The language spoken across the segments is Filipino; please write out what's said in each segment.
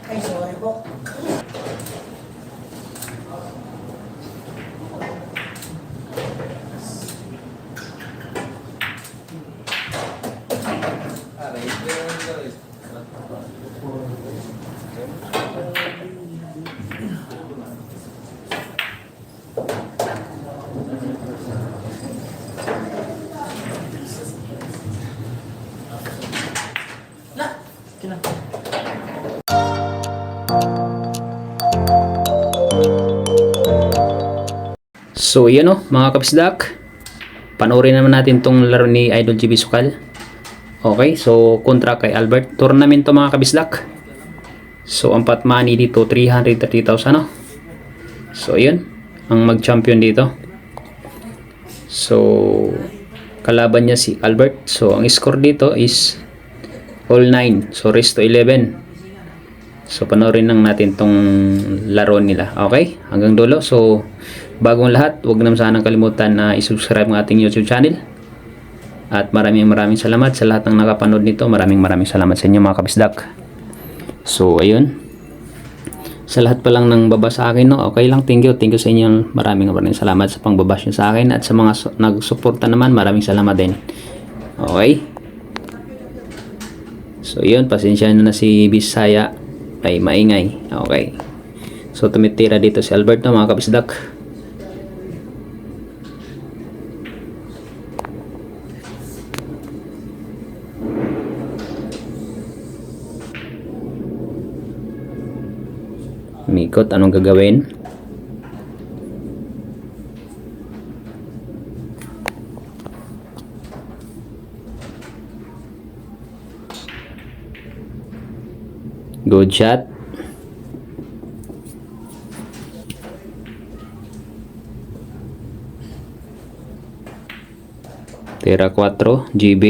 Ay, sorry po. Na, kina. So yun o mga kabisdak, panoorin naman natin tong laro ni Idol GB Sukal. Okay, so kontra kay Albert. Tournament to mga kabisdak. So ang pot money dito 330,000 no? So yun ang mag-champion dito. So kalaban niya si Albert. So ang score dito is all 9. So race to 11. So panoorin lang natin tong laro nila. Okay? Hanggang dulo. So bagong lahat, huwag naman sanang kalimutan na i-subscribe ng ating YouTube channel. At maraming salamat sa lahat ng nakapanood nito. Maraming salamat sa inyo mga kabisdak. So ayun. Sa lahat pa lang ng baba sa akin, no? Okay lang, thank you sa inyo. Maraming salamat sa pangbabash nyo sa akin. At sa mga nagsuporta naman, maraming salamat din. Okay? So yun, pasensya na si Bisaya ay maingay. Okay. So tumitira dito si Albert na mga kabisdak. Mikot, anong gagawin? Good shot. Tira 4 GB.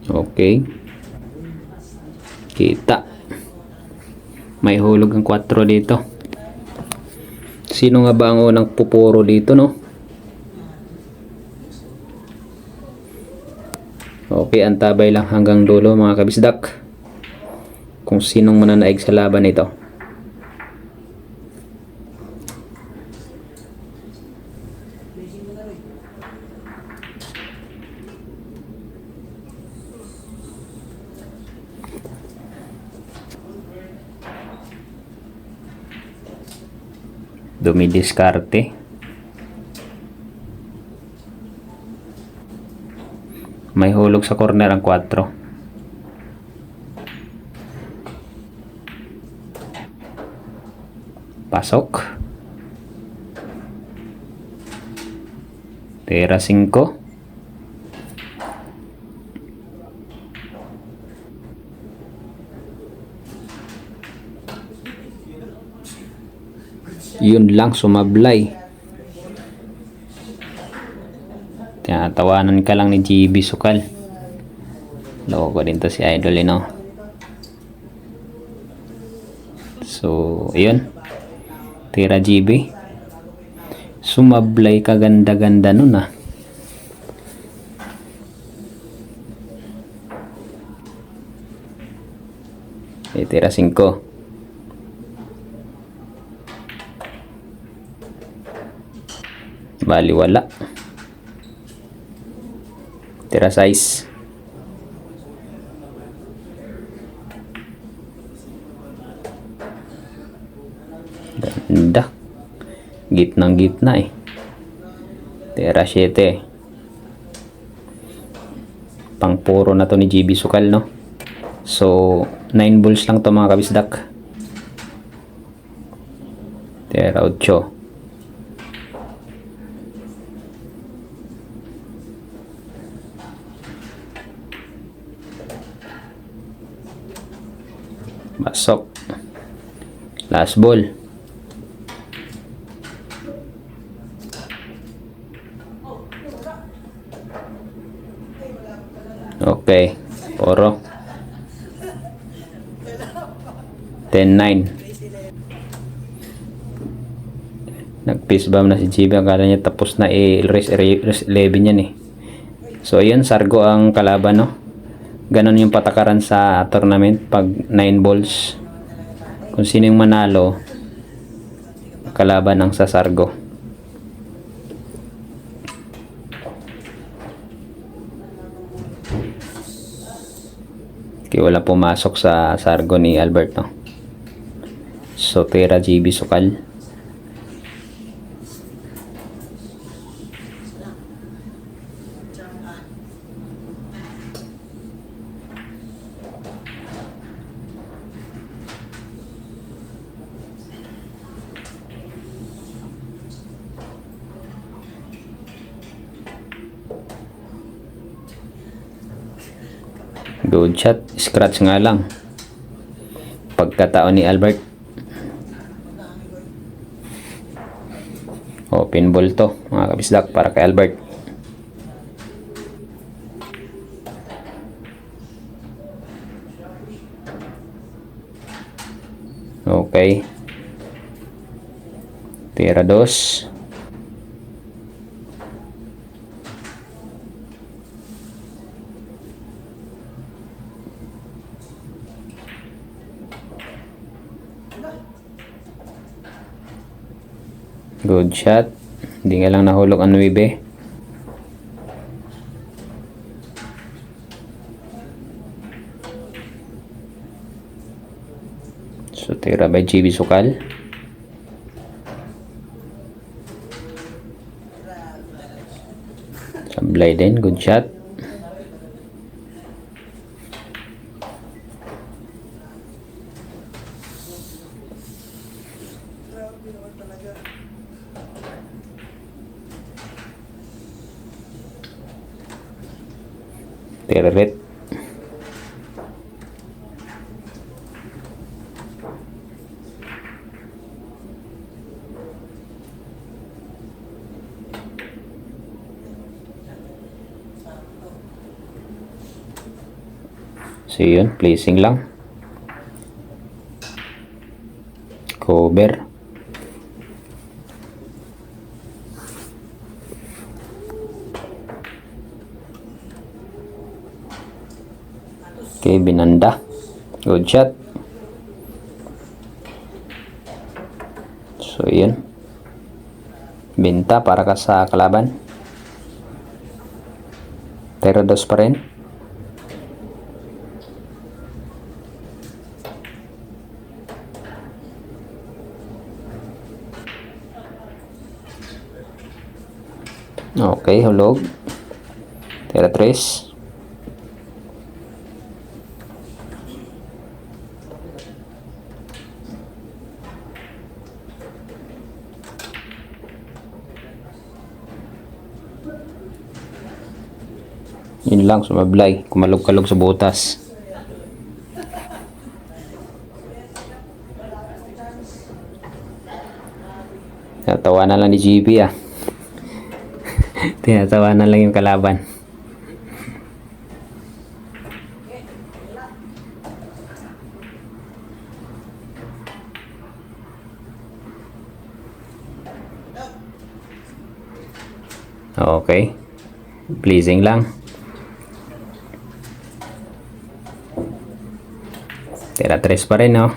Okay. Kita. May hulog ang 4 dito. Sino nga ba ang unang pupuro dito, no? Okay, antabay lang hanggang dulo mga kabisdak. Kung sinong mananaig sa laban nito. Dumidiskarte. May hulog sa corner ang 4. Pasok. Tira 5. Yun lang, sumablay. Tinatawanan ka lang ni GB Sukal. Loko din to si Idol, no? So, ayun. Tira GB. Sumablay ka, ganda-ganda nun, ah. Okay, tira 5. Bali wala. Tira 6. Ganda. Gitnang-gitna eh. Tira 7. Pang puro na to ni GB Sukal, no? So 9 balls lang to mga kabisdak. Tira 8. Pasok. Last ball. Okay. Poro. 10-9. Nag-fist bump na si GB. Akala niya tapos na race 11 yan eh. So ayun, Sargo ang kalaban, no. Ganon yung patakaran sa tournament pag 9 balls. Kung sino yung manalo, kalaban ang sa Sargo. Okay, wala pumasok sa Sargo ni Albert, no. So tira GB Sukal. Good shot. Scratch nga lang. Pagkataon ni Albert. Open ball to, mga kabislak, para kay Albert. Okay. Tira 2. Good shot. Hindi nga lang nahulog ang 9. So tira by GB Sukal. Sablay din. Good shot. Teret. So yun, placing lang. Cover. Okay, binanda. Good shot. So yun, binta para ka sa kalaban. Tira 2 pa rin. Okay, hulog. Tira 3. Yun lang, sumablay. Kumalog-kalog sa butas. Tinatawanan lang ni GB ah. Tinatawanan lang yung kalaban. Okay. Pleasing lang. Tira 3 pa rin, no?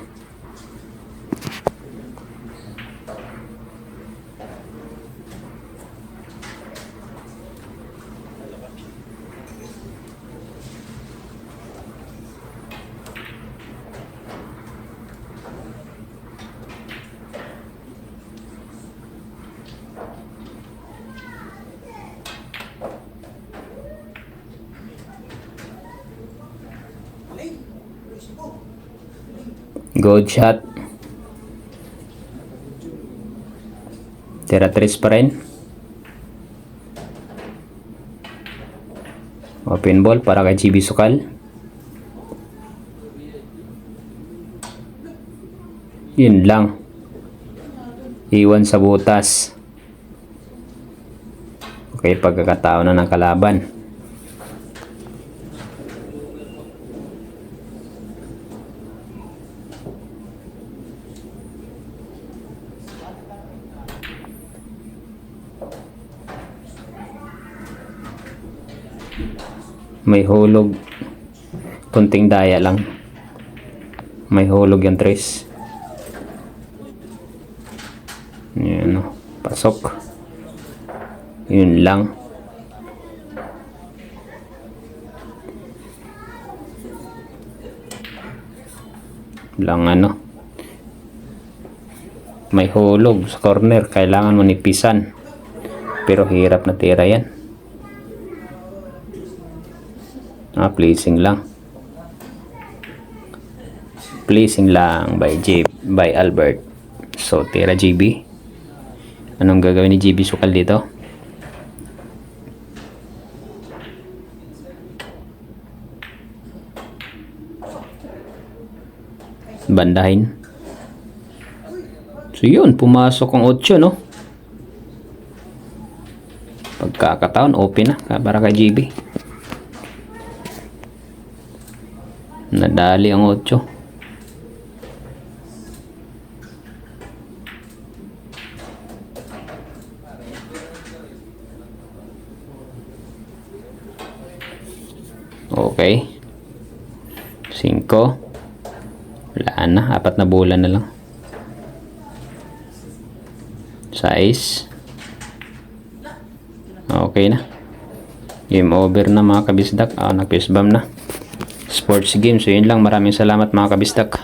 Good shot. Tira 3 pa rin. Open ball para kay GB Sukal. Yun lang. Iwan sa butas. Okay, pagkakataon na ng kalaban. May hulog. Kunting daya lang. May hulog yung tres. Yan o. Pasok. Yun lang. Lang ano. May hulog sa corner. Kailangan mo nipisan. Pero hirap na tira yan. Pleasing lang. Pleasing lang by Albert. So, tira GB. Anong gagawin ni GB Sukal dito? Bandahin. So, yun. Pumasok ang 8, no? Pagkakataon, open na. Para kay GB. Nadali ang 8. Okay. 5. Wala na. 4 na bola na lang. 6. Okay na. Game over na mga kabisdak. Nag-fist bump na. Sports game. So yun lang. Maraming salamat mga kabisdak.